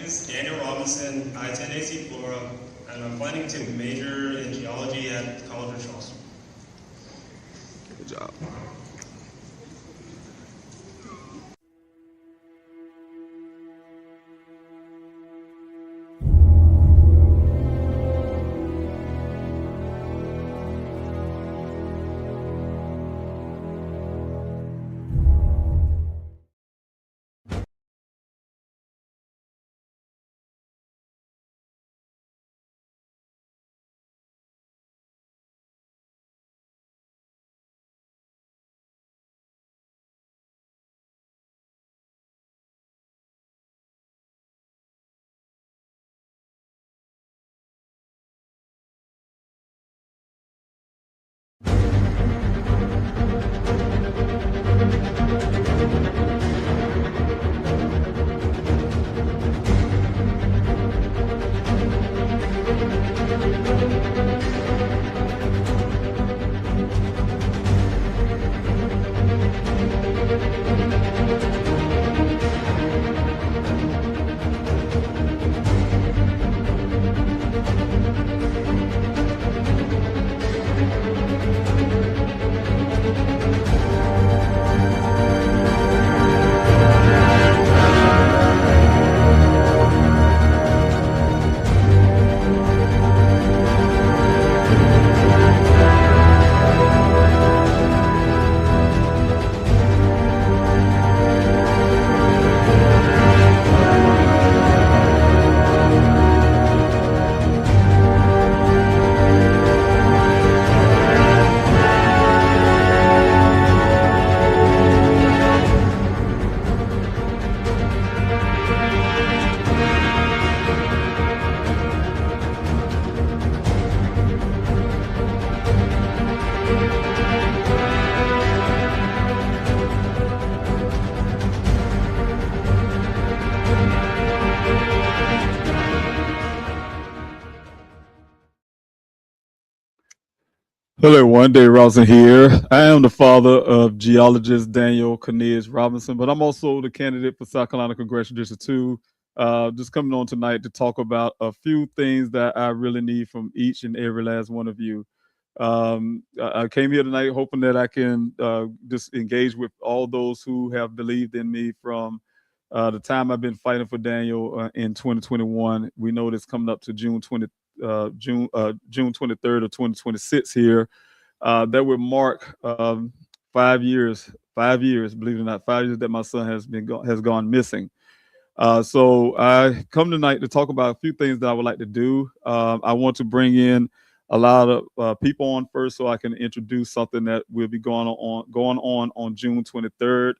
is Daniel Robinson. I attend AC Flora, and I'm planning to major in geology at the College of Charleston. Good job. Hello, everyone. Dave Robinson here. I am the father of geologist Daniel Cornelius Robinson, but I'm also the candidate for South Carolina Congressional District 2. Just coming on tonight to talk about a few things that I really need from each and every last one of you. I came here tonight hoping that I can just engage with all those who have believed in me from the time I've been fighting for Daniel in 2021. We know this coming up to June 23rd of 2026 here. That would mark 5 years, believe it or not, 5 years that my son has gone missing. So I come tonight to talk about a few things that I would like to do. I want to bring in a lot of people on first so I can introduce something that will be going on June 23rd.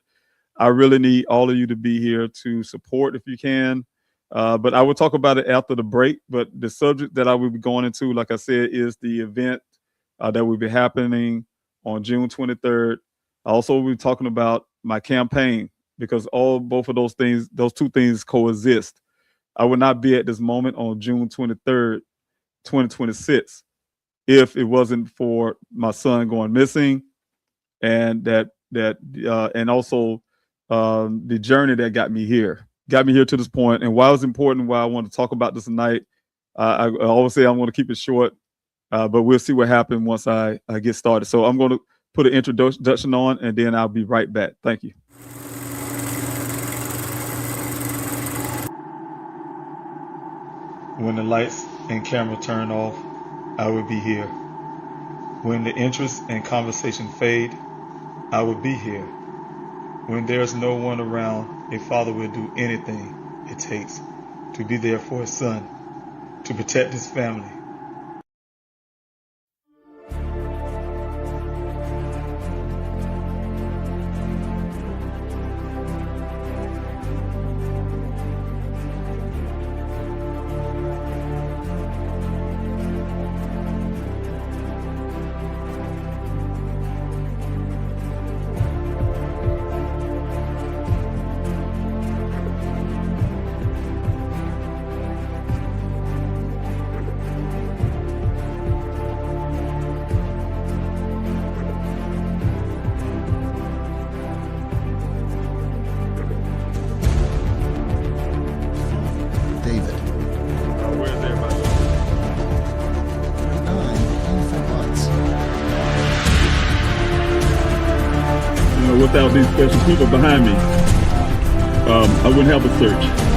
I really need all of you to be here to support if you can. But I will talk about it after the break. But the subject that I will be going into, like I said, is the event that will be happening on June 23rd. I also will be talking about my campaign because both of those two things coexist. I would not be at this moment on June 23rd, 2026, if it wasn't for my son going missing, and and also the journey that got me here to this point. And why it's important, why I want to talk about this tonight. I always say I'm going to keep it short, but we'll see what happens once I get started. So I'm going to put an introduction on, and then I'll be right back. Thank you. When the lights and camera turn off, I will be here. When the interest and conversation fade, I will be here. When there's no one around, a father will do anything it takes to be there for his son, to protect his family. without these special people behind me, I wouldn't have a search.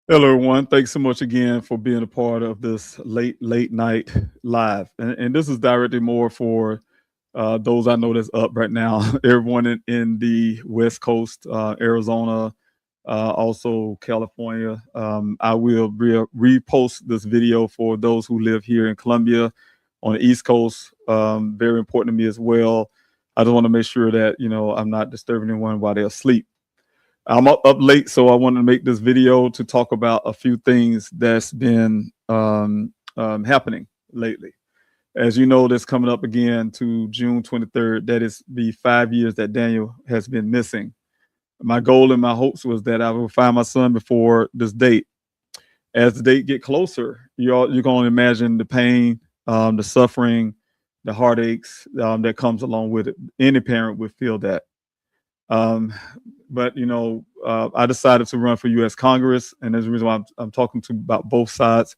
Hello, everyone. Thanks so much again for being a part of this late night live. And this is directly more for those I know that's up right now. Everyone in the West Coast, Arizona, also California. I will repost this video for those who live here in Colombia on the East Coast. Very important to me as well. I just want to make sure that, I'm not disturbing anyone while they're asleep. I'm up late, so I wanted to make this video to talk about a few things that's been happening lately. As you know, that's coming up again to June 23rd. That is the 5 years that Daniel has been missing. My goal and my hopes was that I would find my son before this date. As the date get closer, you're going to imagine the pain, the suffering, the heartaches that comes along with it. Any parent would feel that. But I decided to run for U.S. Congress, and there's a reason why I'm talking to about both sides.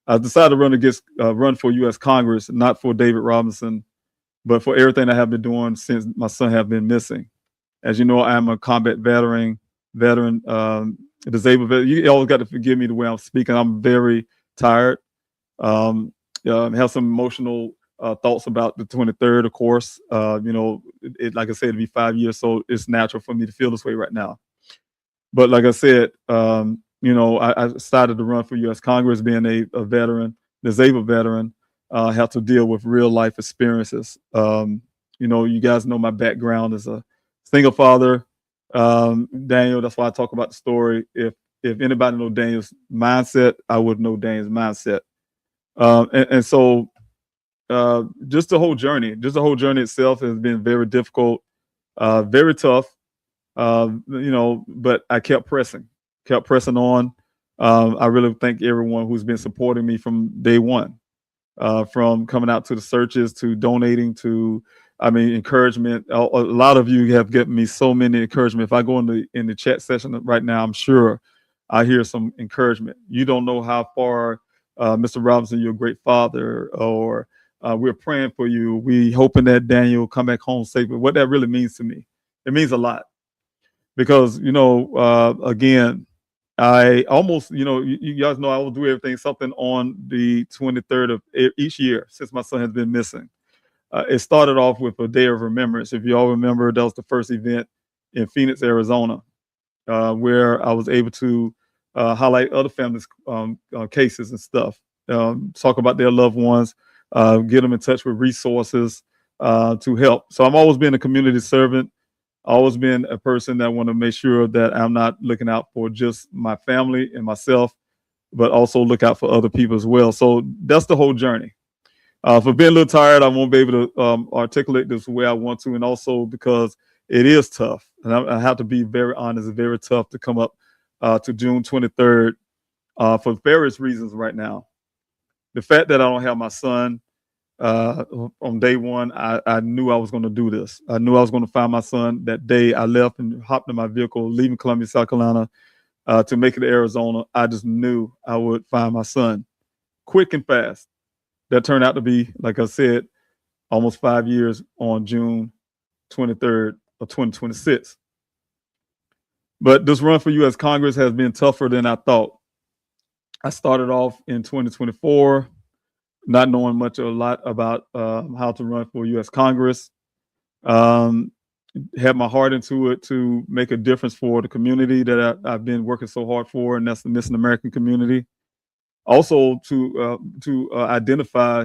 I decided to run for U.S. Congress, not for David Robinson, but for everything I have been doing since my son have been missing. As you know, I'm a combat veteran, disabled veteran. You always got to forgive me the way I'm speaking. I'm very tired. Have some emotional thoughts about the 23rd, of course. Like I said, it'll be 5 years, so it's natural for me to feel this way right now. But like I said, I started to run for U.S. Congress, being a veteran, disabled veteran, have to deal with real life experiences. You guys know my background as a single father. Daniel, that's why I talk about the story. If anybody know Daniel's mindset, I would know Daniel's mindset. So just the whole journey itself has been very difficult, very tough, but I kept pressing on. I really thank everyone who's been supporting me from day one, from coming out to the searches, to donating, to, encouragement. A lot of you have given me so many encouragement. If I go in the chat session right now, I'm sure I hear some encouragement. You don't know how far, Mr. Robinson, you're a great father, or we're praying for you. We hoping that Daniel come back home safely. What that really means to me, it means a lot, because again, I almost, you guys know I will do something on the 23rd of each year since my son has been missing. It started off with a day of remembrance. If you all remember, that was the first event in Phoenix, Arizona, where I was able to highlight other families' cases and stuff, talk about their loved ones, get them in touch with resources to help. So I've always been a community servant, always been a person that want to make sure that I'm not looking out for just my family and myself, but also look out for other people as well. So that's the whole journey. For being a little tired, I won't be able to articulate this the way I want to, and also because it is tough, and I have to be very honest. It's very tough to come up to June 23rd for various reasons right now. The fact that I don't have my son on day one, I knew I was going to do this. I knew I was going to find my son that day. I left and hopped in my vehicle, leaving Columbia, South Carolina, to make it to Arizona. I just knew I would find my son, quick and fast. That turned out to be, like I said, almost 5 years on June 23rd of 2026. But this run for U.S. Congress has been tougher than I thought. I started off in 2024, not knowing a lot about how to run for U.S. Congress. Had my heart into it to make a difference for the community that I've been working so hard for, and that's the missing American community. Also to identify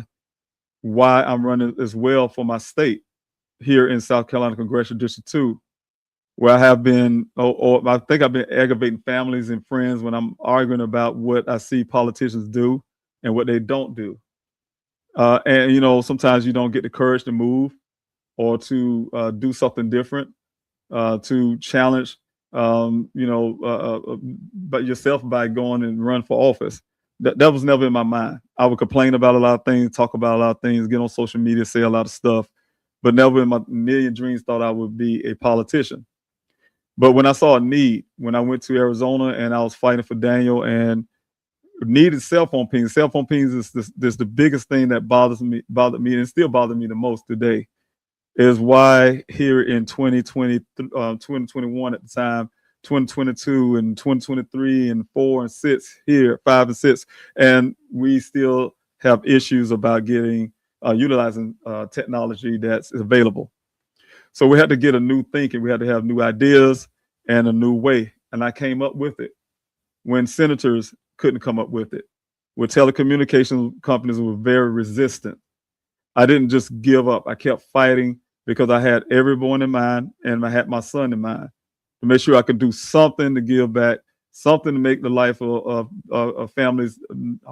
why I'm running as well for my state here in South Carolina Congressional District 2, where I have been, or I think I've been aggravating families and friends when I'm arguing about what I see politicians do and what they don't do. And, you know, sometimes you don't get the courage to move or to do something different, to challenge, but yourself by going and run for office. That was never in my mind. I would complain about a lot of things, talk about a lot of things, get on social media, say a lot of stuff, but never in my million dreams thought I would be a politician. But when I saw a need, when I went to Arizona and I was fighting for Daniel and needed cell phone pings is the biggest thing that bothered me, and still bothers me the most today. Is why here in 2020, 2021 at the time, 2022 and 2023 and 4 and 6 here, 5 and 6, and we still have issues about getting utilizing technology that's available. So we had to get a new thinking. We had to have new ideas and a new way. And I came up with it when senators couldn't come up with it. Where telecommunication companies were very resistant. I didn't just give up. I kept fighting because I had everyone in mind and I had my son in mind to make sure I could do something to give back, something to make the life of families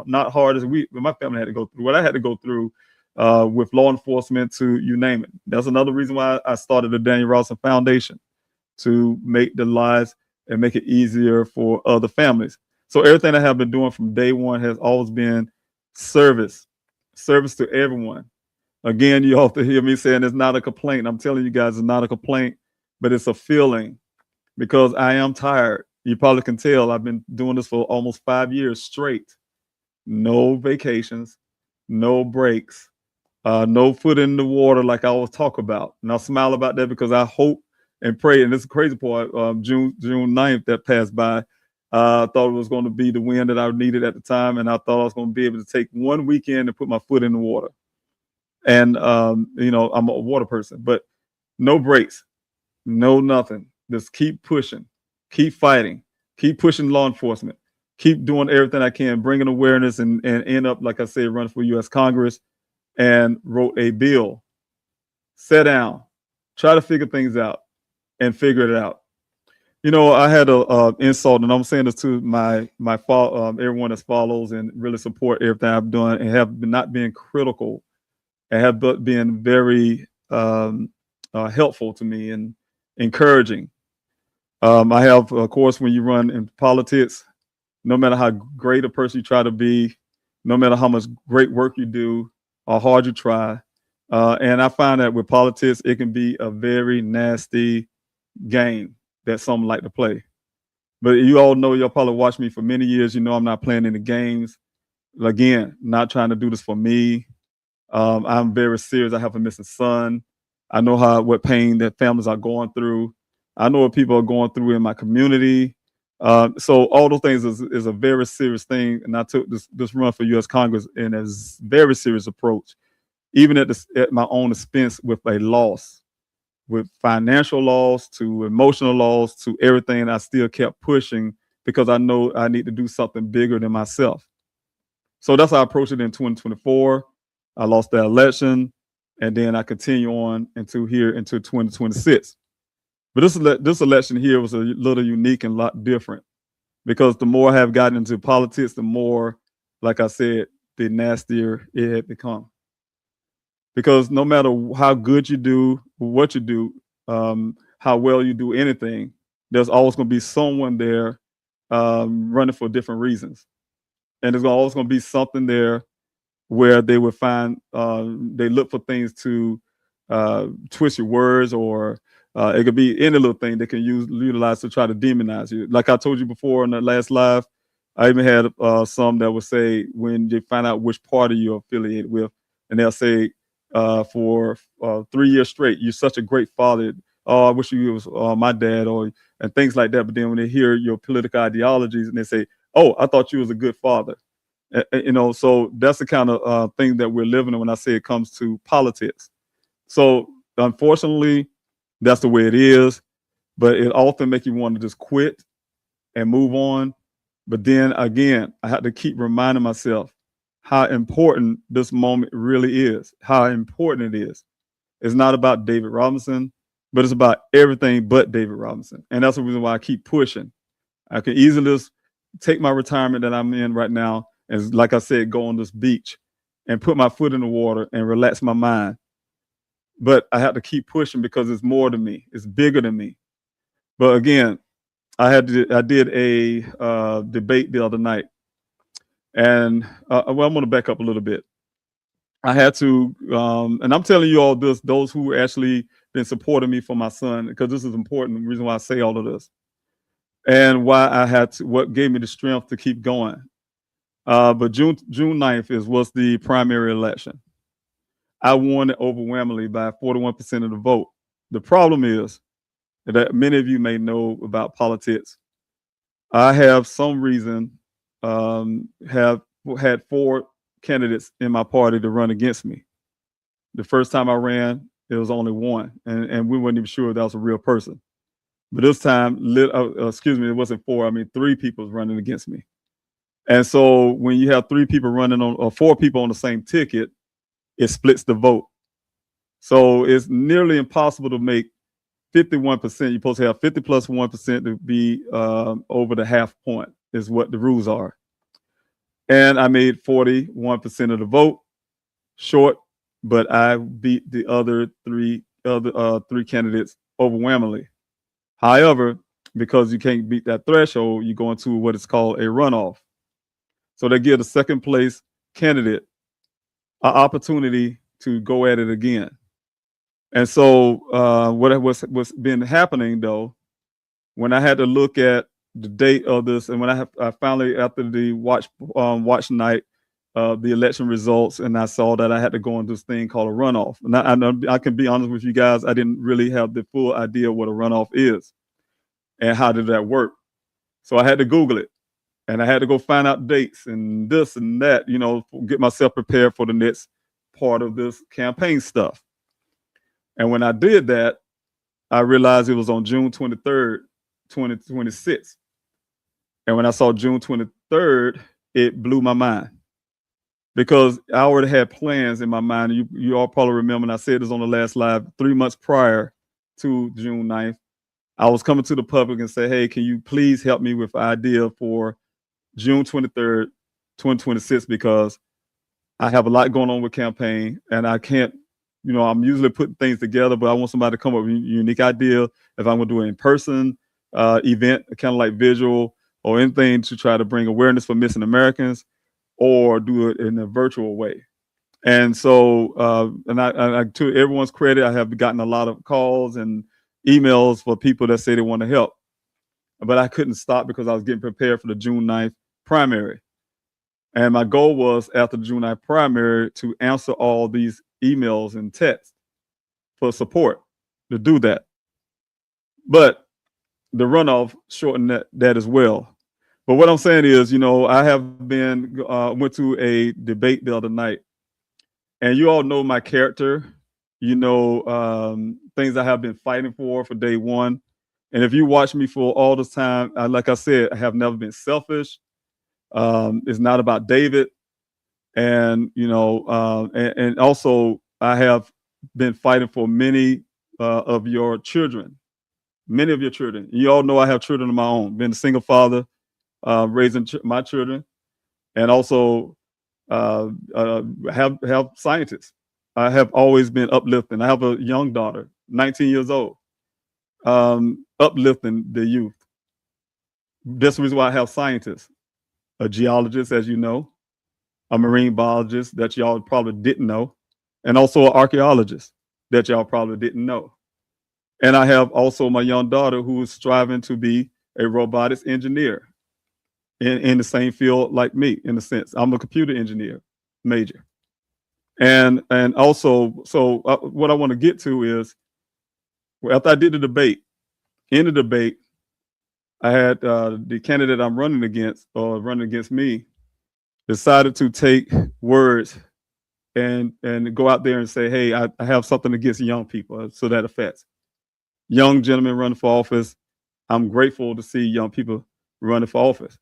not hard as my family had to go through. What I had to go through with law enforcement, to you name it. That's another reason why I started the Daniel Rawson Foundation, to make the lives and make it easier for other families. So everything I have been doing from day one has always been service to everyone. Again, you have to hear me saying it's not a complaint. I'm telling you guys, it's not a complaint, but it's a feeling, because I am tired. You probably can tell I've been doing this for almost 5 years straight. No vacations, no breaks, no foot in the water like I always talk about. And I'll smile about that because I hope and pray. And this is the crazy part, June 9th that passed by. I thought it was going to be the win that I needed at the time. And I thought I was going to be able to take one weekend and put my foot in the water. And, I'm a water person, but no breaks, no nothing. Just keep pushing, keep fighting, keep pushing law enforcement, keep doing everything I can, bringing awareness, and end up, like I said, running for U.S. Congress, and wrote a bill. Sit down, try to figure things out, and figure it out. I had a insult, and I'm saying this to my everyone that follows and really support everything I've done, and have been not being critical, and have been very helpful to me and encouraging. I have, of course, when you run in politics, no matter how great a person you try to be, no matter how much great work you do or hard you try, and I find that with politics, it can be a very nasty game that some like to play. But you all know, y'all probably watched me for many years. You know I'm not playing any games. Again, not trying to do this for me. I'm very serious. I have a missing son. I know what pain that families are going through. I know what people are going through in my community. So all those things is a very serious thing. And I took this run for U.S. Congress in a very serious approach, even at my own expense, with a loss, with financial loss, to emotional loss, to everything. I still kept pushing because I know I need to do something bigger than myself. So that's how I approached it in 2024. I lost that election, and then I continue on into 2026. But this election here was a little unique and a lot different, because the more I have gotten into politics, the more, like I said, the nastier it had become. Because no matter how good you do, what you do, how well you do anything, there's always going to be someone there running for different reasons. And there's always going to be something there where they would find, they look for things to twist your words, or it could be any little thing they can utilize to try to demonize you. Like I told you before in the last live, I even had some that would say, when they find out which party you're affiliated with, and they'll say, for 3 years straight, you're such a great father. Oh, I wish you was my dad, and things like that. But then when they hear your political ideologies, and they say, oh, I thought you was a good father. So that's the kind of thing that we're living in when I say it comes to politics. So unfortunately, that's the way it is. But it often makes you want to just quit and move on. But then again, I had to keep reminding myself how important this moment really is, how important it is. It's not about David Robinson, but it's about everything but David Robinson. And that's the reason why I keep pushing. I can easily just take my retirement that I'm in right now and, like I said, go on this beach and put my foot in the water and relax my mind. But I have to keep pushing because it's more than me. It's bigger than me. But again, I did a debate the other night, and well, I'm going to back up a little bit. I had to, and I'm telling you all this, those who actually been supporting me for my son, because this is important. The reason why I say all of this, and why I had to, what gave me the strength to keep going. But June 9th was the primary election. I won it overwhelmingly by 41% of the vote. The problem is that many of you may know about politics. I have some reason have had 4 candidates in my party to run against me. The first time I ran, it was only 1, and we weren't even sure that was a real person. But this time, it wasn't 4. I mean, 3 people was running against me. And so when you have 3 people running on, or 4 people on the same ticket, it splits the vote. So it's nearly impossible to make 51%. You're supposed to have 50 plus 1% to be over the half point is what the rules are. And I made 41% of the vote, short, but I beat the other three candidates overwhelmingly. However, because you can't beat that threshold, you go into what is called a runoff. So they give the second place candidate an opportunity to go at it again. And so what's been happening though, when I had to look at the date of this, and when I finally, after the watch night, the election results, and I saw that I had to go on this thing called a runoff. And I can be honest with you guys, I didn't really have the full idea what a runoff is and how did that work. So I had to Google it, and I had to go find out dates and this and that, get myself prepared for the next part of this campaign stuff. And when I did that, I realized it was on June 23rd, 2026. And when I saw June 23rd, it blew my mind because I already had plans in my mind. You all probably remember, and I said this on the last live, 3 months prior to June 9th, I was coming to the public and say, hey, can you please help me with an idea for June 23rd, 2026, because I have a lot going on with campaign and I can't, I'm usually putting things together, but I want somebody to come up with a unique idea if I'm going to do an in-person event, kind of like visual or anything to try to bring awareness for missing Americans, or do it in a virtual way. And so, and I to everyone's credit, I have gotten a lot of calls and emails for people that say they want to help, but I couldn't stop because I was getting prepared for the June 9th primary. And my goal was after the June 9th primary to answer all these emails and texts for support to do that. But the runoff shortened that as well. But what I'm saying is, I have went to a debate the other night, and you all know my character, things I have been fighting for day one. And if you watch me for all this time, like I said, I have never been selfish. It's not about David. And, and also I have been fighting for many of your children. You all know I have children of my own, been a single father, raising my children, and also have scientists. I have always been uplifting. I have a young daughter, 19 years old, uplifting the youth. That's the reason why I have scientists, a geologist, as you know, a marine biologist that y'all probably didn't know, and also an archaeologist that y'all probably didn't know. And I have also my young daughter who is striving to be a robotics engineer in the same field like me, in a sense. I'm a computer engineer major. And also, so what I want to get to is, after I did the debate, in the debate, I had the candidate I'm running against me, decided to take words and go out there and say, hey, I have something against young people. So that affects young gentlemen running for office. I'm grateful to see young people running for office.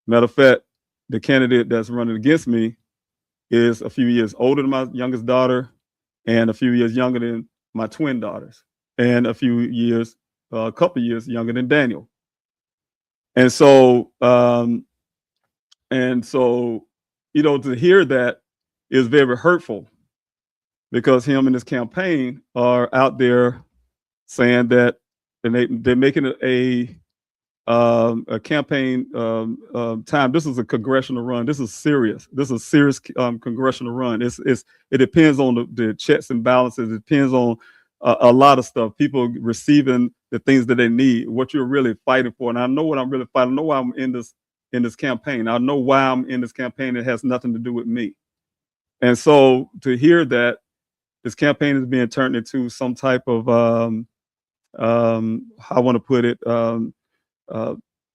Matter of fact, the candidate that's running against me is a few years older than my youngest daughter and a few years younger than my twin daughters and a couple years younger than Daniel. And so, to hear that is very hurtful because him and his campaign are out there saying that, and they're making it a campaign time. This is a congressional run. This is serious. This is a serious congressional run. It depends on the checks and balances. It depends on a lot of stuff. People receiving the things that they need. What you're really fighting for. And I know what I'm really fighting. I know why I'm in this campaign. I know why I'm in this campaign. It has nothing to do with me. And so to hear that this campaign is being turned into some type of how I want to put it.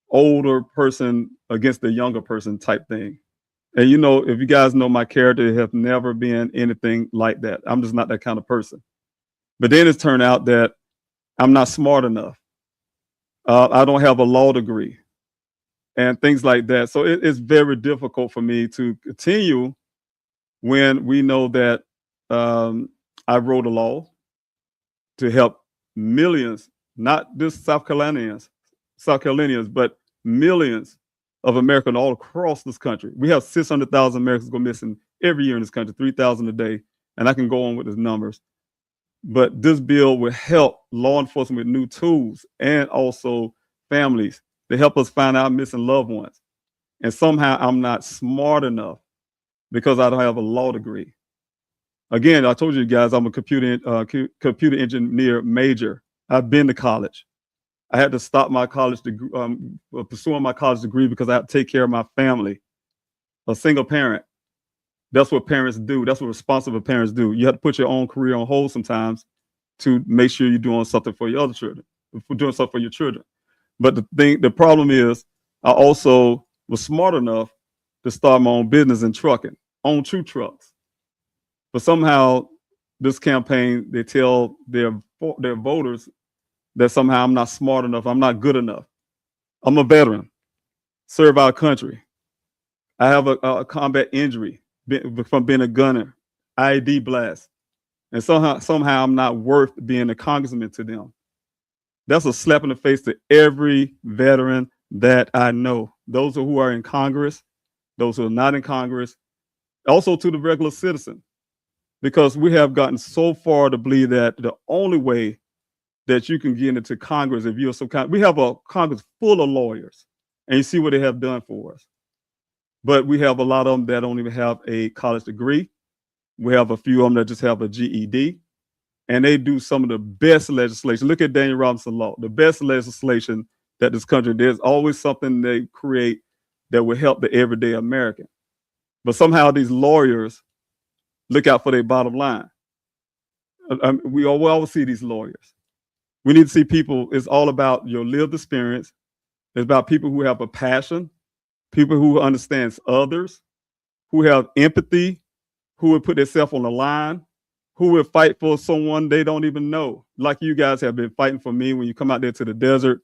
Older person against the younger person type thing. And if you guys know my character, it have never been anything like that. I'm just not that kind of person. But then it's turned out that I'm not smart enough. I don't have a law degree and things like that. So it's very difficult for me to continue when we know that I wrote a law to help millions, not just South Carolinians, but millions of Americans all across this country. We have 600,000 Americans go missing every year in this country, 3,000 a day, and I can go on with the numbers. But this bill will help law enforcement with new tools and also families to help us find our missing loved ones. And somehow I'm not smart enough because I don't have a law degree. Again, I told you guys I'm a computer engineer major. I've been to college. I had to stop my college degree, pursuing my college degree because I had to take care of my family. A single parent. That's what parents do. That's what responsible parents do. You have to put your own career on hold sometimes to make sure you're doing something for your other children, doing something for your children. But the problem is, I also was smart enough to start my own business in trucking, own 2 trucks. But somehow, this campaign, they tell their voters that somehow I'm not smart enough. I'm not good enough. I'm a veteran, serve our country. I have a combat injury from being a gunner, IED blast. And somehow I'm not worth being a congressman to them. That's a slap in the face to every veteran that I know. Those who are in Congress, those who are not in Congress, also to the regular citizen. Because we have gotten so far to believe that the only way that you can get into Congress, if you're some kind, we have a Congress full of lawyers, and you see what they have done for us. But we have a lot of them that don't even have a college degree. We have a few of them that just have a GED, and they do some of the best legislation. Look at Daniel Robinson Law, the best legislation that this country, there's always something they create that will help the everyday American. But somehow these lawyers look out for their bottom line. We always see these lawyers. We need to see people. It's all about your lived experience. It's about people who have a passion, people who understands others, who have empathy, who would put themselves on the line, who would fight for someone they don't even know. Like you guys have been fighting for me when you come out there to the desert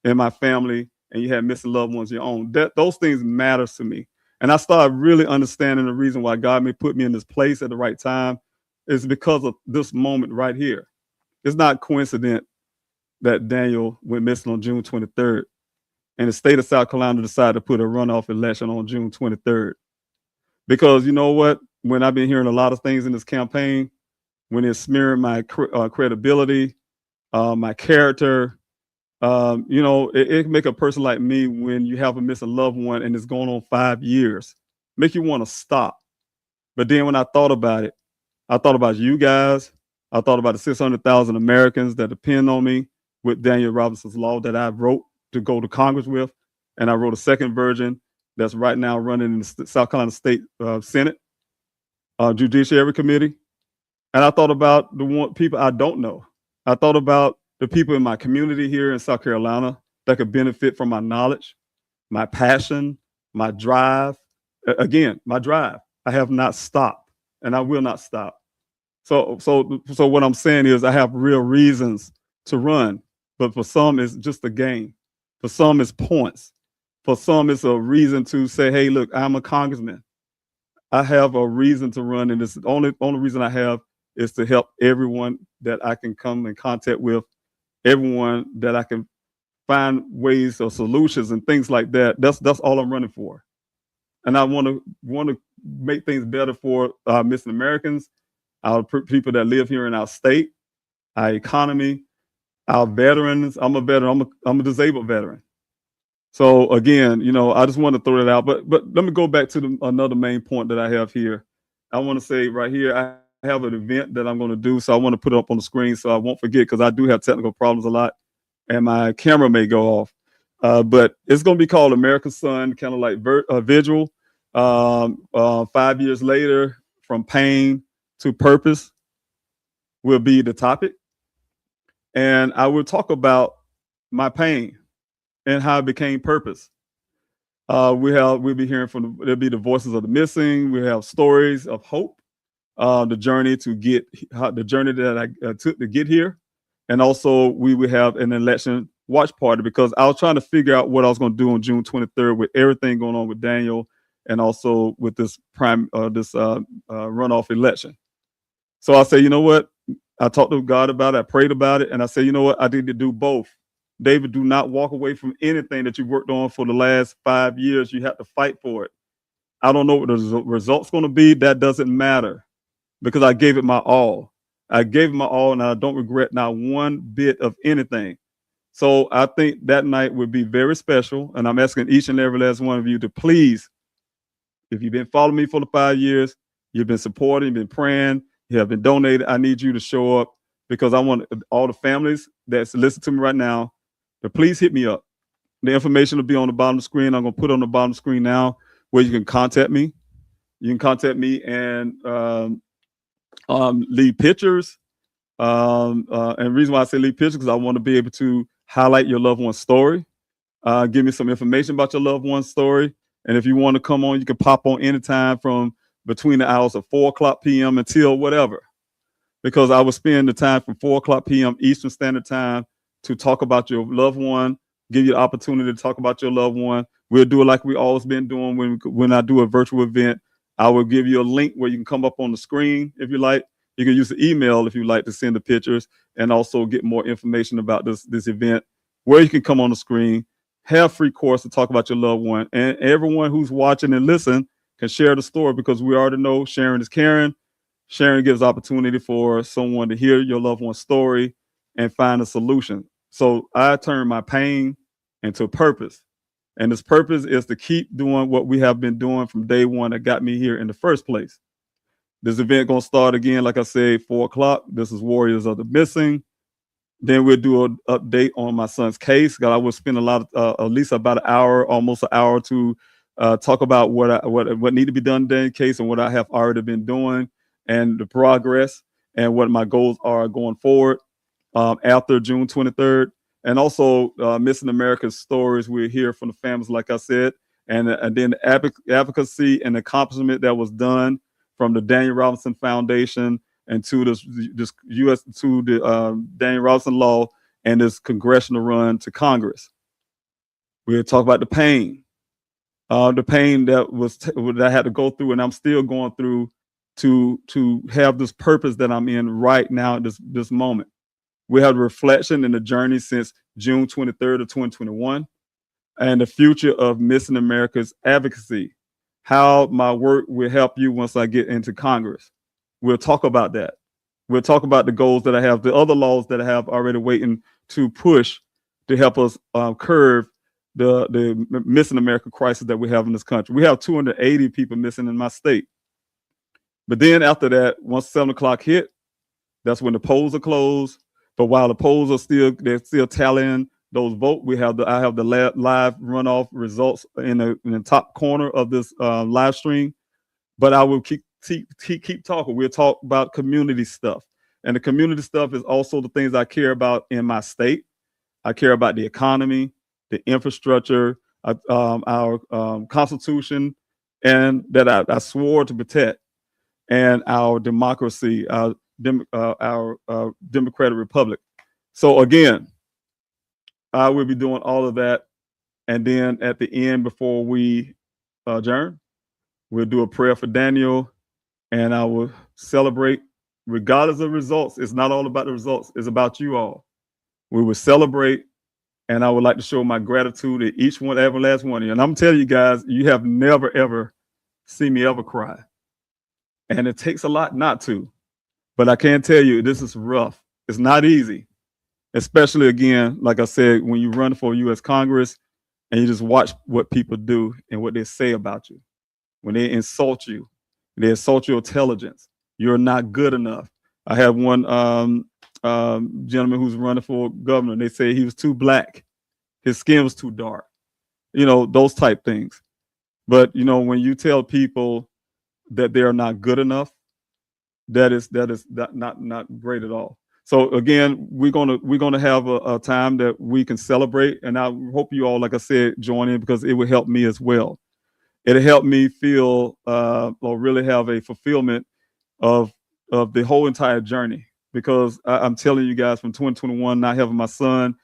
and my family and you have missing loved ones of your own. Those things matter to me. And I started really understanding the reason why God may put me in this place at the right time is because of this moment right here. It's not coincident that Daniel went missing on June 23rd. And the state of South Carolina decided to put a runoff election on June 23rd. Because you know what? When I've been hearing a lot of things in this campaign, when it's smearing my credibility, my character, it can make a person like me when you have a missing loved one and it's going on 5 years, make you want to stop. But then when I thought about it, I thought about you guys. I thought about the 600,000 Americans that depend on me with Daniel Robinson's law that I wrote to go to Congress with. And I wrote a second version that's right now running in the South Carolina State Senate, Judiciary Committee. And I thought about the people I don't know. I thought about the people in my community here in South Carolina that could benefit from my knowledge, my passion, my drive. Again, my drive. I have not stopped, and I will not stop. So what I'm saying is I have real reasons to run, but for some it's just a game. For some it's points. For some, it's a reason to say, hey, look, I'm a congressman. I have a reason to run, and the only reason I have is to help everyone that I can come in contact with, everyone that I can find ways or solutions and things like that. That's all I'm running for, and I want to make things better for missing Americans, our people that live here in our state, our economy, our veterans. I'm a veteran. I'm a disabled veteran. So again, I just want to throw that out. But let me go back to another main point that I have here. I want to say right here, I have an event that I'm going to do. So I want to put it up on the screen so I won't forget, because I do have technical problems a lot and my camera may go off. But it's going to be called America's Son, kind of like visual. 5 years later, from pain to purpose will be the topic. And I will talk about my pain and how it became purpose. We'll be hearing there'll be the voices of the missing. We have stories of hope, the journey that I took to get here. And also we will have an election watch party, because I was trying to figure out what I was going to do on June 23rd with everything going on with Daniel, and also with this runoff election. So I say, you know what? I talked to God about it. I prayed about it. And I said, you know what? I need to do both. David, do not walk away from anything that you worked on for the last 5 years. You have to fight for it. I don't know what the result's going to be. That doesn't matter, because I gave it my all. I gave it my all, and I don't regret not one bit of anything. So I think that night would be very special. And I'm asking each and every last one of you to please, if you've been following me for the 5 years, you've been supporting, you've been praying, you have been donating, I need you to show up, because I want all the families that's listening to me right now to please hit me up. The information will be on the bottom of the screen. I'm going to put it on the bottom of the screen now, where you can contact me. You can contact me and leave pictures. And the reason why I say leave pictures, because I want to be able to highlight your loved one's story. Give me some information about your loved one's story. And if you want to come on, you can pop on anytime from between the hours of 4:00 p.m. until whatever, because I will spend the time from 4:00 p.m. Eastern Standard Time to talk about your loved one, give you the opportunity to talk about your loved one. We'll do it like we always been doing when I do a virtual event. I will give you a link where you can come up on the screen if you like. You can use the email if you like to send the pictures, and also get more information about this event, where you can come on the screen, have free course to talk about your loved one. And everyone who's watching and listen can share the story, because we already know sharing is caring. Sharing gives opportunity for someone to hear your loved one's story and find a solution. So I turn my pain into purpose. And this purpose is to keep doing what we have been doing from day one that got me here in the first place. This event going to start again, like I said, 4:00. This is Warriors of the Missing. Then we'll do an update on my son's case. I will spend at least about an hour, almost an hour, to talk about what need to be done in the case, and what I have already been doing, and the progress, and what my goals are going forward after June 23rd. And also Missing America's stories. We'll hear from the families, like I said, and then the advocacy and accomplishment that was done from the Daniel Robinson Foundation and to the Daniel Robinson Law and this congressional run to Congress. We'll talk about the pain that I had to go through, and I'm still going through to have this purpose that I'm in right now at this moment. We have the reflection and the journey since June 23rd of 2021, and the future of Missing America's advocacy, how my work will help you once I get into Congress. We'll talk about that. We'll talk about the goals that I have, the other laws that I have already waiting to push to help us curb the Missing America crisis that we have in this country. We have 280 people missing in my state. But then after that, once 7:00 hit, that's when the polls are closed. But while the polls are they're still tallying those votes, I have the live runoff results in the top corner of this live stream. But I will keep talking. We'll talk about community stuff. And the community stuff is also the things I care about in my state. I care about the economy, the infrastructure, our Constitution, and that I swore to protect, and our democracy, our democratic republic. So again, I will be doing all of that And then at the end, before we adjourn, we'll do a prayer for Daniel, and I will celebrate regardless of results. It's not all about the results. It's about you all. We will celebrate, and I would like to show my gratitude to each one, every last one of you. And I'm telling you guys, you have never, ever seen me ever cry. And it takes a lot not to. But I can tell you, this is rough. It's not easy, especially, again, like I said, when you run for U.S. Congress and you just watch what people do and what they say about you. When they insult you your intelligence. You're not good enough. I have one gentleman who's running for governor. They say he was too black. His skin was too dark. Those type things. But, when you tell people that they are not good enough, that is not great at all. So again, we're gonna have a time that we can celebrate, and I hope you all, like I said, join in, because it will help me as well. It'll help me feel or really have a fulfillment of the whole entire journey, because I'm telling you guys, from 2021, not having my son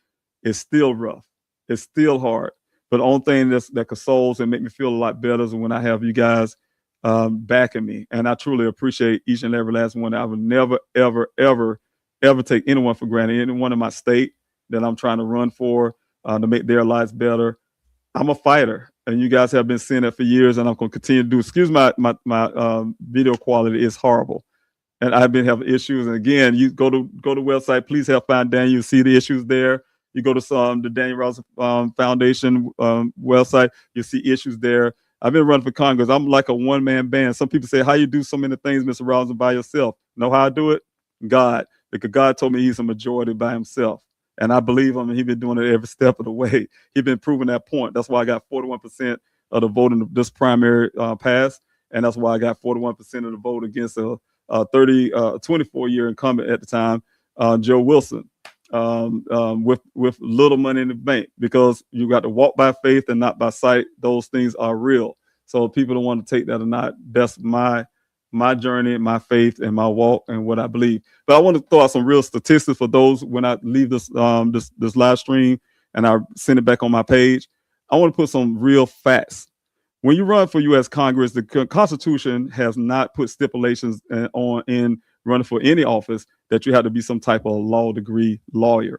is still rough. It's still hard. But the only thing that consoles and make me feel a lot better is when I have you guys backing me. And I truly appreciate each and every last one. I would never, ever, ever, ever take anyone for granted, anyone in my state that I'm trying to run for to make their lives better. I'm a fighter, and you guys have been seeing that for years, and I'm going to continue to do. Excuse my video quality is horrible, and I've been having issues. And again, you go to the website, please help find Daniel. You see the issues there. You go to the Daniel Rouse Foundation website, you see issues there. I've been running for Congress. I'm like a one-man band. Some people say, how you do so many things, Mr. Rouse, by yourself? Know how I do it? God, because God told me he's a majority by himself. And I believe him, and he's been doing it every step of the way. He's been proving that point. That's why I got 41% of the vote in this primary pass, and that's why I got 41% of the vote against a 24-year incumbent at the time, Joe Wilson, with little money in the bank, because you got to walk by faith and not by sight. Those things are real. So people don't want to take that or not. That's my journey, my faith, and my walk, and what I believe. But I want to throw out some real statistics for those when I leave this live stream and I send it back on my page. I want to put some real facts. When you run for U.S. Congress, the Constitution has not put stipulations in running for any office that you have to be some type of law degree lawyer.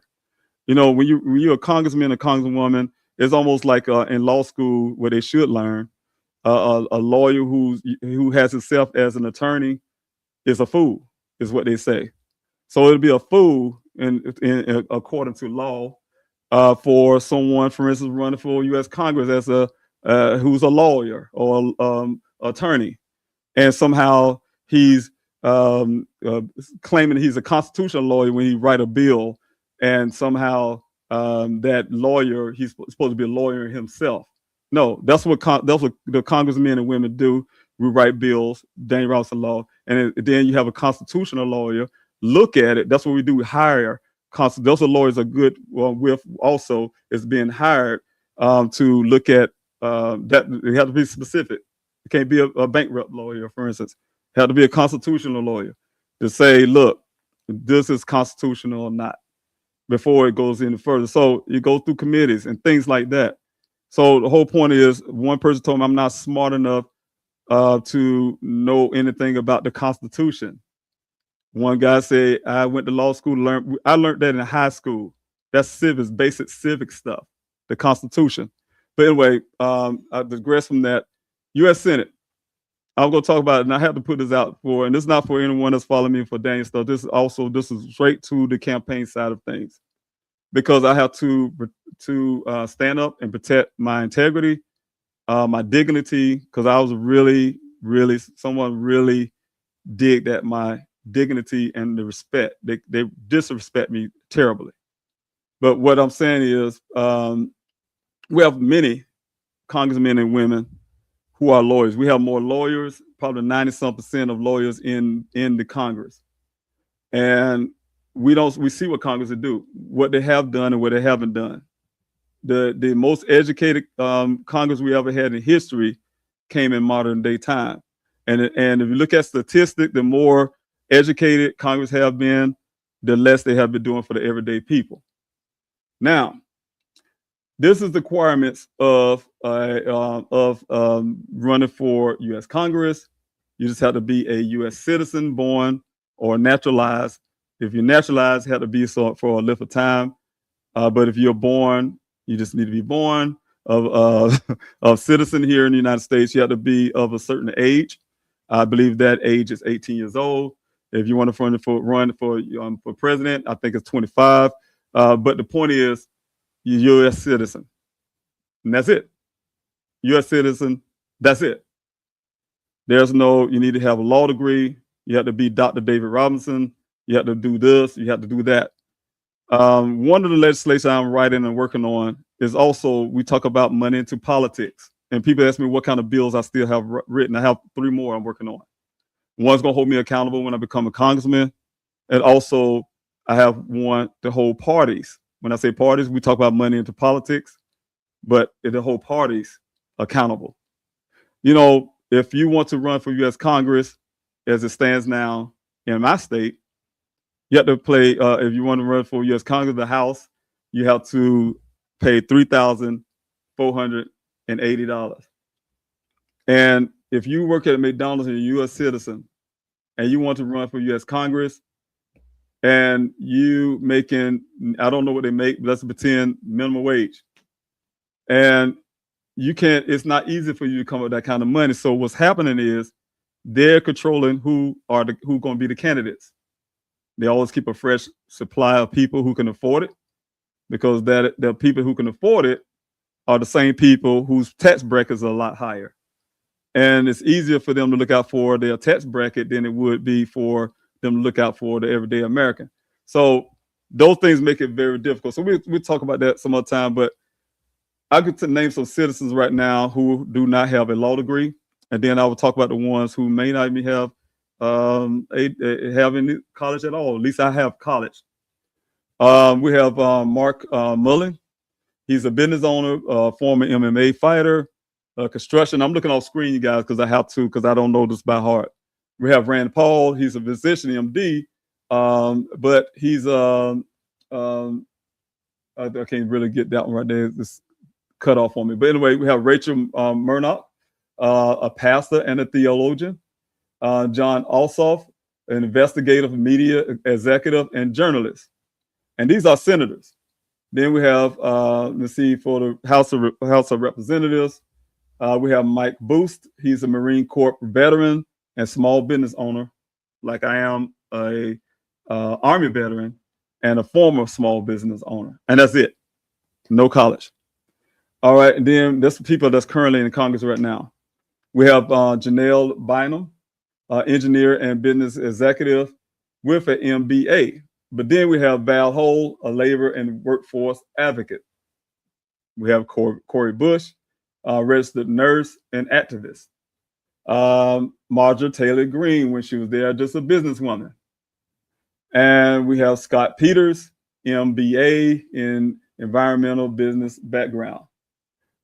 When you're a congressman or congresswoman, it's almost like in law school where they should learn. A lawyer who has himself as an attorney is a fool, is what they say. So it'll be a fool, in according to law, for someone, for instance, running for U.S. Congress as who's a lawyer or attorney, and somehow he's claiming he's a constitutional lawyer when he write a bill, and somehow that lawyer, he's supposed to be a lawyer himself. No, that's what the congressmen and women do. We write bills, Daniel Rouse law, and then you have a constitutional lawyer look at it. That's what we do. We hire those lawyers are good with also is being hired to look at that. They have to be specific. It can't be a bankrupt lawyer, for instance. It have to be a constitutional lawyer to say, look, this is constitutional or not, before it goes any further. So you go through committees and things like that. So the whole point is, one person told me I'm not smart enough to know anything about the Constitution. One guy said, I went to law school, I learned that in high school. That's civics, basic civic stuff, the Constitution. But anyway, I digress from that. U.S. Senate. I'm going to talk about it, and I have to put this out and this is not for anyone that's following me for Daniel stuff. This is straight to the campaign side of things, because I have to stand up and protect my integrity, my dignity, because I was really, really, someone really digged at my dignity and the respect. They disrespect me terribly. But what I'm saying is, we have many congressmen and women who are lawyers. We have more lawyers, probably 90-some% of lawyers in the Congress. And we see what Congress do, what they have done and what they haven't done. The most educated Congress we ever had in history came in modern day time. And if you look at statistics, the more educated Congress have been, the less they have been doing for the everyday people. Now, This is the requirements of running for U.S. Congress. You just have to be a U.S. citizen, born or naturalized. If you're naturalized, you have to be so for a length of time. But if you're born, you just need to be born of of citizen here in the United States. You have to be of a certain age. I believe that age is 18 years old. If you want to run for president, I think it's 25. But the point is, you're a U.S. citizen, and that's it. U.S. citizen, that's it. There's no, you need to have a law degree. You have to be Dr. David Robinson. You have to do this. You have to do that. One of the legislation I'm writing and working on is also, we talk about money into politics. And people ask me what kind of bills I still have written. I have 3 more I'm working on. One's going to hold me accountable when I become a congressman. And also, I have one to hold parties. When I say parties, we talk about money into politics, but the whole parties accountable. You know, if you want to run for U.S. Congress, as it stands now in my state, you have to pay, if you want to run for U.S. Congress, the House, you have to pay $3,480. And if you work at McDonald's and you're a U.S. citizen and you want to run for U.S. Congress and you making, I don't know what they make, but let's pretend minimum wage. And you can't, it's not easy for you to come up with that kind of money. So what's happening is they're controlling who going to be the candidates. They always keep a fresh supply of people who can afford it, because the people who can afford it are the same people whose tax brackets are a lot higher. And it's easier for them to look out for their tax bracket than it would be for them to look out for the everyday American. So those things make it very difficult. So we'll talk about that some other time, but I could name some citizens right now who do not have a law degree. And then I will talk about the ones who may not even have have any college at all. At least I have college. We have Mark Mullen. He's a business owner, former MMA fighter, construction. I'm looking off screen, you guys, because I have to, because I don't know this by heart. We have Rand Paul. He's a physician, MD, but he's I can't really get that one right there. It's cut off on me. But anyway, we have Rachel Murdoch, a pastor and a theologian. John Ossoff, an investigative media executive and journalist. And these are senators. Then we have, let's see, for the House of Representatives, we have Mike Boost. He's a Marine Corps veteran and small business owner, like I am a Army veteran and a former small business owner. And that's it. No college. All right. And then there's people that's currently in Congress right now. We have Janelle Bynum, engineer and business executive with an MBA. But then we have Val Hole, a labor and workforce advocate. We have Corey Bush, registered nurse and activist. Marjorie Taylor Greene, when she was there, just a businesswoman. And we have Scott Peters, MBA in environmental business background.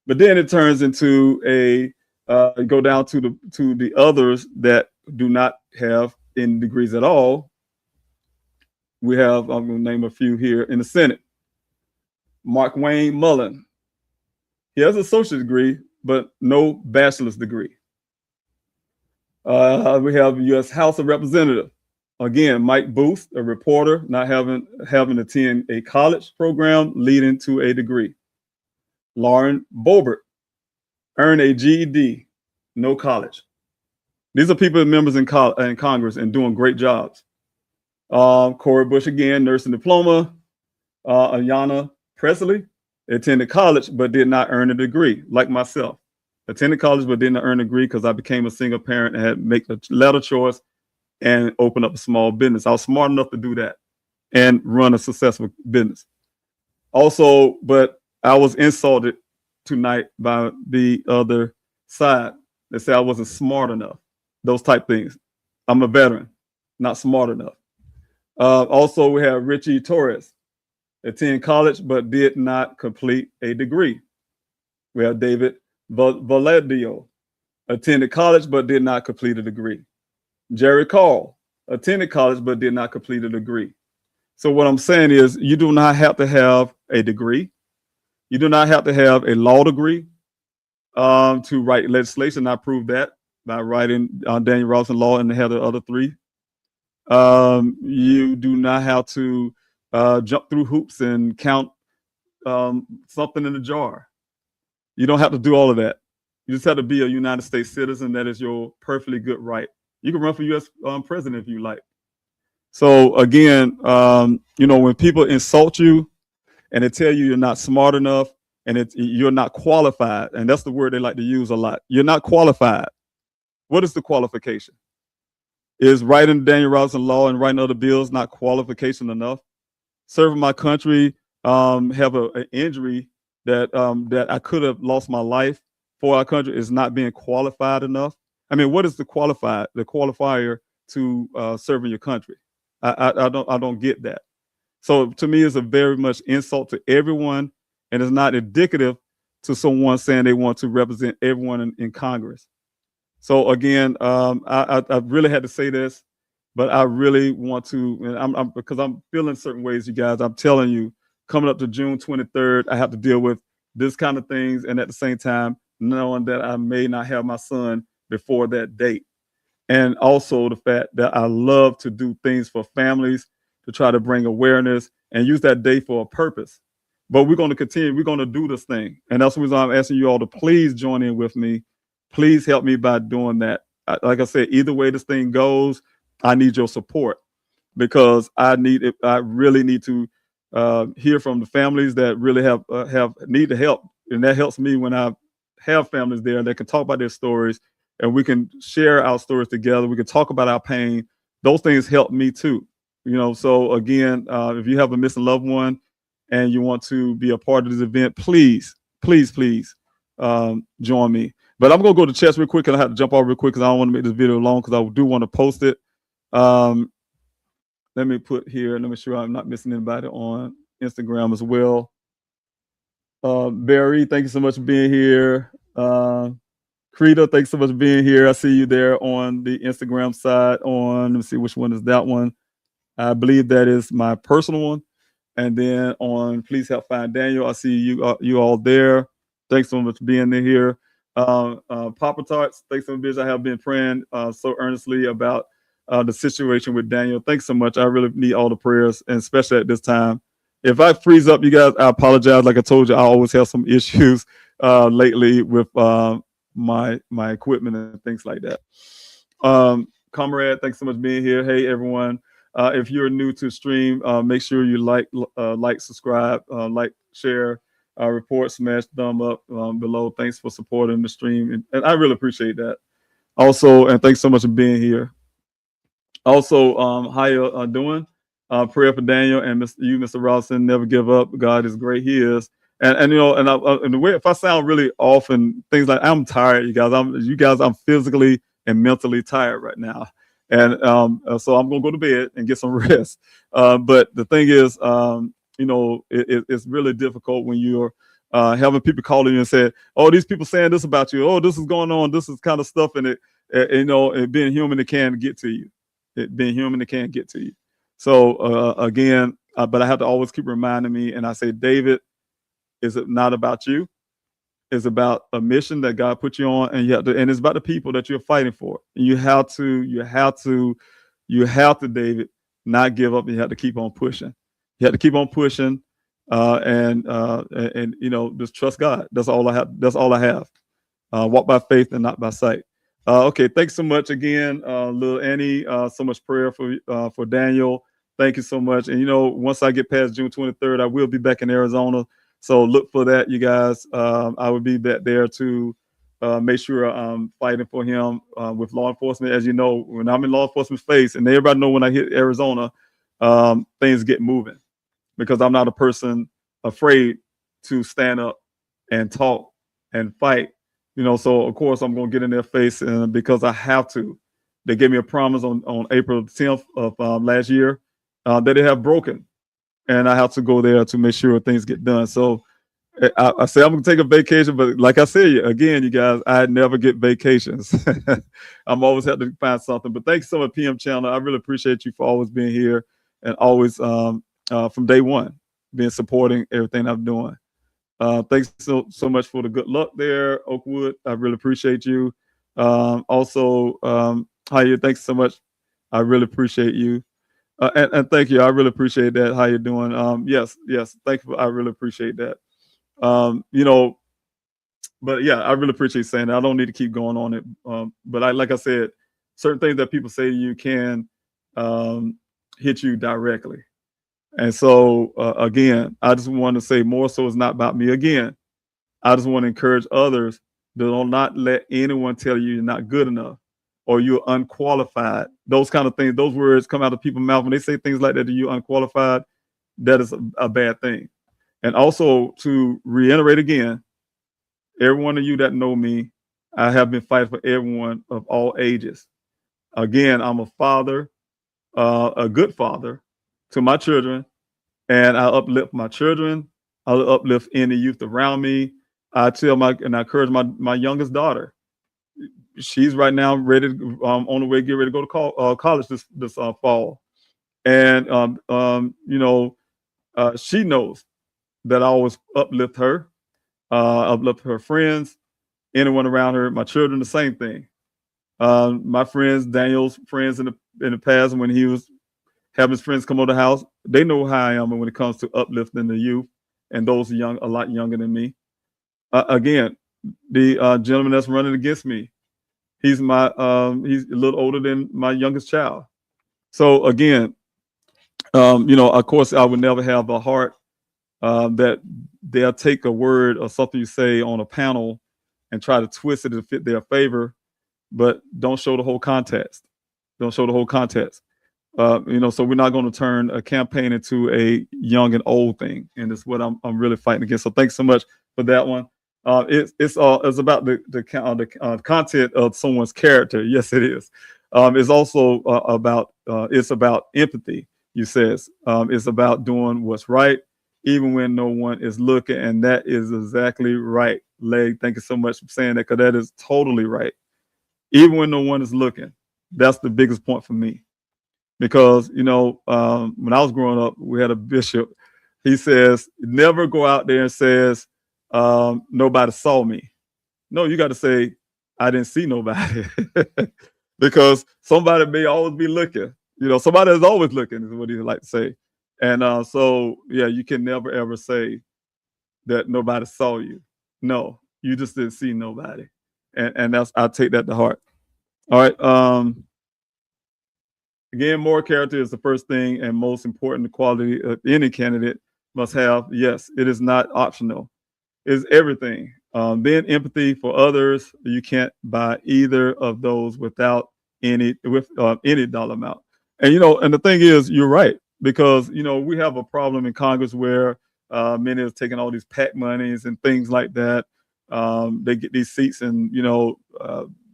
But then it turns into go down to the others that do not have any degrees at all. We have, I'm going to name a few here in the Senate. Mark Wayne Mullen. He has an associate degree, but no bachelor's degree. We have U.S. House of Representatives. Again, Mike Booth, a reporter, not having attended a college program leading to a degree. Lauren Boebert earned a GED, no college. These are people, members in Congress, and doing great jobs. Corey Bush, again, nursing diploma. Ayanna Presley attended college but did not earn a degree, like myself. Attended college but didn't earn a degree because I became a single parent and had to make a latter choice and open up a small business. I was smart enough to do that and run a successful business. Also, but I was insulted tonight by the other side. They say I wasn't smart enough. Those type things. I'm a veteran, not smart enough. Also, we have Richie Torres, attended college but did not complete a degree. We have David Valadio, attended college but did not complete a degree. Jerry Call, attended college but did not complete a degree. So what I'm saying is, you do not have to have a degree. You do not have to have a law degree to write legislation. I proved that by writing Daniel Robinson Law and the other three. You do not have to jump through hoops and count something in a jar. You don't have to do all of that. You just have to be a United States citizen. That is your perfectly good right. You can run for U.S. President if you like. So again, when people insult you and they tell you you're not smart enough and you're not qualified, and that's the word they like to use a lot. You're not qualified. What is the qualification? Is writing Daniel Robinson Law and writing other bills not qualification enough? Serving my country, have an injury that I could have lost my life for our country is not being qualified enough. I mean, what is the qualifier to serving your country? I don't get that. So to me, it's a very much insult to everyone, and it's not indicative to someone saying they want to represent everyone in Congress. So again, I really had to say this, but I really want to, and because I'm feeling certain ways, you guys. I'm telling you, coming up to June 23rd, I have to deal with this kind of things, and at the same time, knowing that I may not have my son before that date, and also the fact that I love to do things for families to try to bring awareness and use that day for a purpose. But we're going to continue. We're going to do this thing, and that's the reason I'm asking you all to please join in with me. Please help me by doing that. Like I said, either way this thing goes, I need your support because I really need to hear from the families that really need the help, and that helps me when I have families there that can talk about their stories, and we can share our stories together. We can talk about our pain. Those things help me too. So again, if you have a missing loved one and you want to be a part of this event, please join me. But I'm going to go to chess real quick, and I have to jump off real quick because I don't want to make this video long because I do want to post it. Let me put here, let me make sure I'm not missing anybody on Instagram as well. Barry, thank you so much for being here. Krita, thanks so much for being here. I see you there on the Instagram side let me see which one is that one. I believe that is my personal one. And then on Please Help Find Daniel, I see you all there. Thanks so much for being here. Papa Tarts, thanks so much. I have been praying so earnestly about the situation with Daniel. Thanks so much. I really need all the prayers, and especially at this time. If I freeze up, you guys, I apologize. Like I told you, I always have some issues lately with my equipment and things like that. Comrade, thanks so much for being here. Hey, everyone. If you're new to the stream, make sure you like, subscribe, share, report, smash thumb up below. Thanks for supporting the stream, and I really appreciate that. Also, and thanks so much for being here. Also, how you doing? Prayer for Daniel and Mr. Robinson. Never give up. God is great. He is. And the way, if I sound really off and things like, I'm tired, you guys. I'm physically and mentally tired right now. And so I'm gonna go to bed and get some rest. But the thing is, it's really difficult when you're having people calling you and say, "Oh, these people saying this about you. Oh, this is going on. This is kind of stuff." And it being human, it can get to you. So again, but I have to always keep reminding me, and I say, David, is it not about you? It's about a mission that God put you on, and and it's about the people that you're fighting for. And you have to, David, not give up. And you have to keep on pushing. You have to keep on pushing, and just trust God. That's all I have. Walk by faith and not by sight. Okay, thanks so much again, little Annie. So much prayer for Daniel. Thank you so much. And once I get past June 23rd, I will be back in Arizona. So look for that, you guys. I will be back there to make sure I'm fighting for him with law enforcement. As you know, when I'm in law enforcement space, and everybody know when I hit Arizona, things get moving because I'm not a person afraid to stand up and talk and fight. So of course I'm going to get in their face, and because I have to. They gave me a promise on April 10th of last year that they have broken. And I have to go there to make sure things get done. So I say I'm gonna take a vacation, but like I said again, you guys, I never get vacations. I'm always have to find something. But thanks so much, PM Channel. I really appreciate you for always being here and always from day one, supporting everything I'm doing. Thanks so much for the good luck there, Oakwood. I really appreciate you. Also, Haya, thanks so much. I really appreciate you. And thank you. I really appreciate that. How you doing? Yes. Thank you. I really appreciate that. You know, but yeah, I really appreciate saying that. I don't need to keep going on it. But like I said, certain things that people say to you can um, hit you directly. And so again, I just want to say more so it's not about me. Again, I just want to encourage others to do not let anyone tell you you're not good enough or you're unqualified. Those kind of things, those words come out of people's mouth when they say things like that to you, unqualified. That is a bad thing. And also to reiterate again, every one of you that know me, I have been fighting for everyone of all ages. Again, I'm a father, a good father to my children, and I uplift my children. I uplift any youth around me. I encourage my youngest daughter. She's right now ready to, on the way, get ready to go to college this fall, and she knows that I always uplift her, uplift her friends, anyone around her. My children, the same thing. My friends, Daniel's friends in the past, when he was having his friends come over the house, they know how I am when it comes to uplifting the youth and those young, a lot younger than me. Again, the gentleman that's running against me, he's he's a little older than my youngest child. So again, of course, I would never have a heart that they'll take a word or something you say on a panel and try to twist it to fit their favor, but don't show the whole context. Don't show the whole context. So we're not going to turn a campaign into a young and old thing, and it's what I'm really fighting against. So thanks so much for that one. It's about the content of someone's character. Yes, it is. It's also about empathy. You says it's about doing what's right, even when no one is looking, and that is exactly right. Leg, thank you so much for saying that, because that is totally right. Even when no one is looking, that's the biggest point for me. Because when I was growing up, we had a bishop. He says, never go out there and says, nobody saw me. No, you got to say, I didn't see nobody. Because somebody may always be looking. Somebody is always looking, is what he like to say. And you can never ever say that nobody saw you. No, you just didn't see nobody. And I take that to heart. All right. Again, moral character is the first thing and most important quality any candidate must have. Yes, it is not optional. It's everything. Then empathy for others. You can't buy either of those without any dollar amount. And and the thing is, you're right, because we have a problem in Congress where many are taking all these PAC monies and things like that. They get these seats, and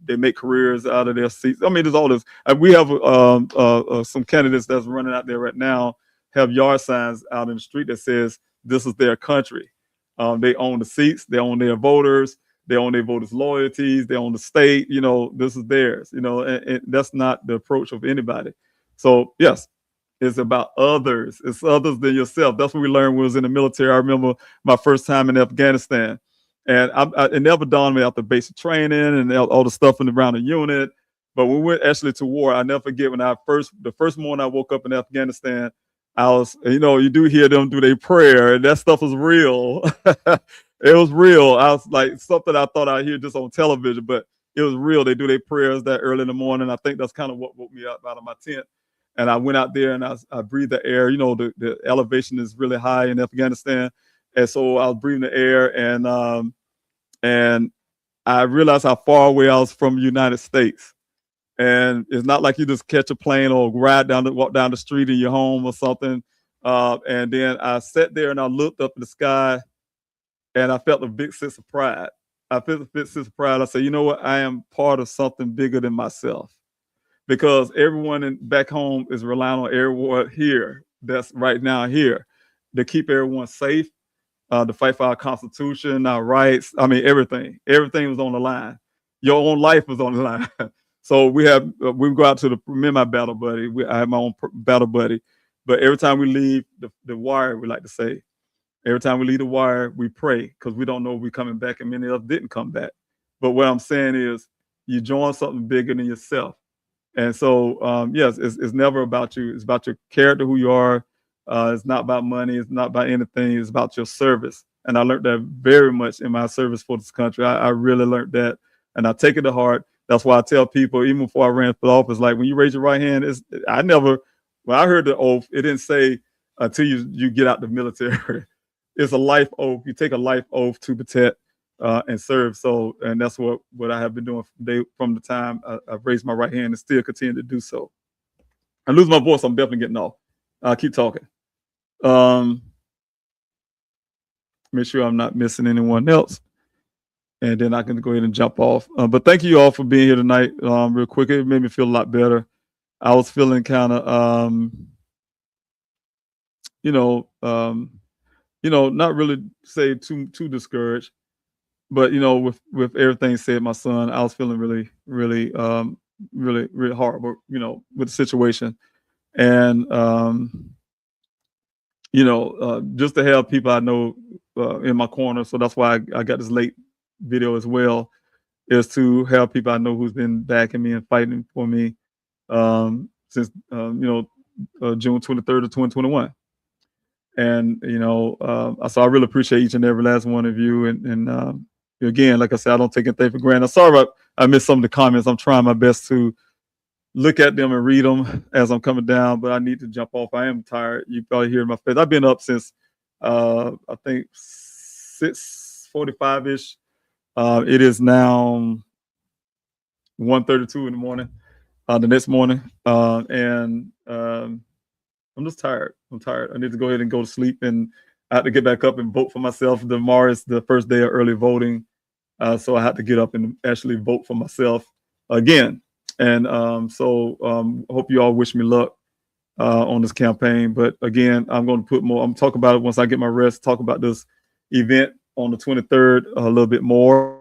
they make careers out of their seats. I mean, there's all this. And we have some candidates that's running out there right now have yard signs out in the street that says this is their country. They own the seats. They own their voters. They own their voters' loyalties. They own the state. This is theirs. And that's not the approach of anybody. So yes, it's about others. It's others than yourself. That's what we learned when we was in the military. I remember my first time in Afghanistan. And it never dawned me after basic training and all the stuff around the unit. But when we went actually to war, I never forget when the first morning I woke up in Afghanistan, I was, you do hear them do their prayer, and that stuff was real. It was real. I was like, something I thought I'd hear just on television, but it was real. They do their prayers that early in the morning. I think that's kind of what woke me up out of my tent. And I went out there and I breathed the air. The elevation is really high in Afghanistan. And so I was breathing the air, and I realized how far away I was from the United States. And it's not like you just catch a plane or walk down the street in your home or something. And then I sat there and I looked up in the sky, and I felt a big sense of pride. I felt a big sense of pride. I said, you know what? I am part of something bigger than myself, because everyone back home is relying on everyone here that's right now here to keep everyone safe. To fight for our Constitution, our rights. I mean, everything. Everything was on the line. Your own life was on the line. So we go out to me and my battle buddy. I have my own battle buddy. But every time we leave the wire, we like to say, Every time we leave the wire, we pray because we don't know if we're coming back, and many of us didn't come back. But what I'm saying is, you join something bigger than yourself. And so, yes, it's never about you. It's about your character, who you are. It's not about money. It's not about anything. It's about your service. And I learned that very much in my service for this country. I really learned that, and I take it to heart. That's why I tell people, even before I ran for office, like when you raise your right hand, I never, when I heard the oath, it didn't say until you get out the military. It's a life oath. You take a life oath to protect and serve. So, and that's what I have been doing from the time I've raised my right hand and still continue to do so. I lose my voice, I'm definitely getting off. I'll keep talking. Make sure I'm not missing anyone else, and then I can go ahead and jump off. But thank you all for being here tonight. Real quick, it made me feel a lot better. I was feeling kind of, not really say too discouraged. But with everything said, my son, I was feeling really, really, really horrible, with the situation, and just to have people I know in my corner. So that's why I got this late video as well, is to have people I know who's been backing me and fighting for me since June 23rd of 2021. And so I really appreciate each and every last one of you. And again, like I said, I don't take anything for granted. I'm sorry I missed some of the comments. I'm trying my best to look at them and read them as I'm coming down, but I need to jump off. I am tired. You probably hear my face. I've been up since I think 6:45 ish. It is now 1:32 in the morning. The next morning, and I'm just tired. I'm tired. I need to go ahead and go to sleep, and I have to get back up and vote for myself. Tomorrow is the first day of early voting, so I have to get up and actually vote for myself again. And hope you all wish me luck on this campaign. But again, I'm going to put more. I'm talking about it once I get my rest. Talk about this event on the 23rd a little bit more.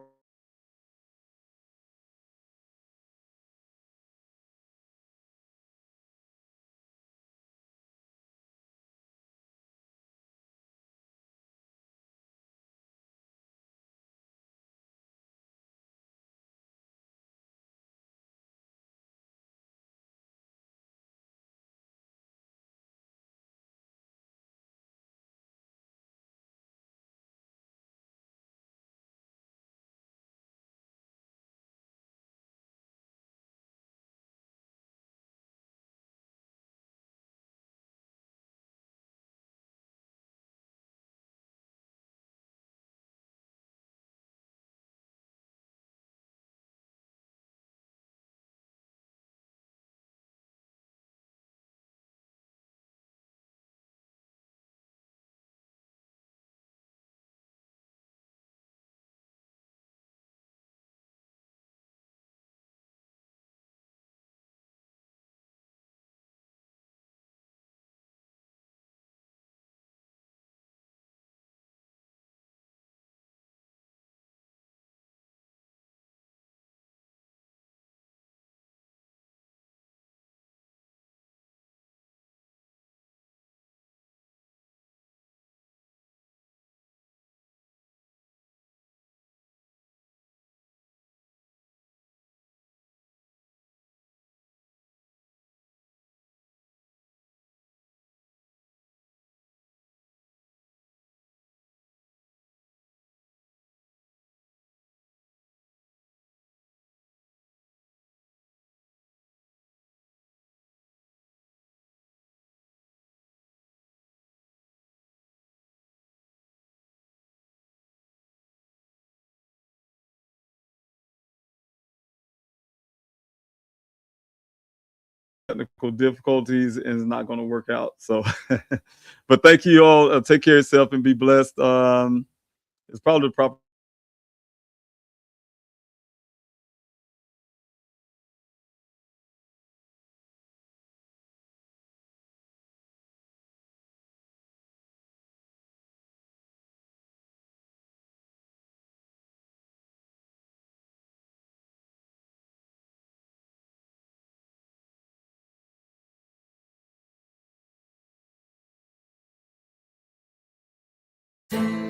Technical difficulties, and it's not going to work out. So, but thank you all. Take care of yourself and be blessed. It's probably the proper Thank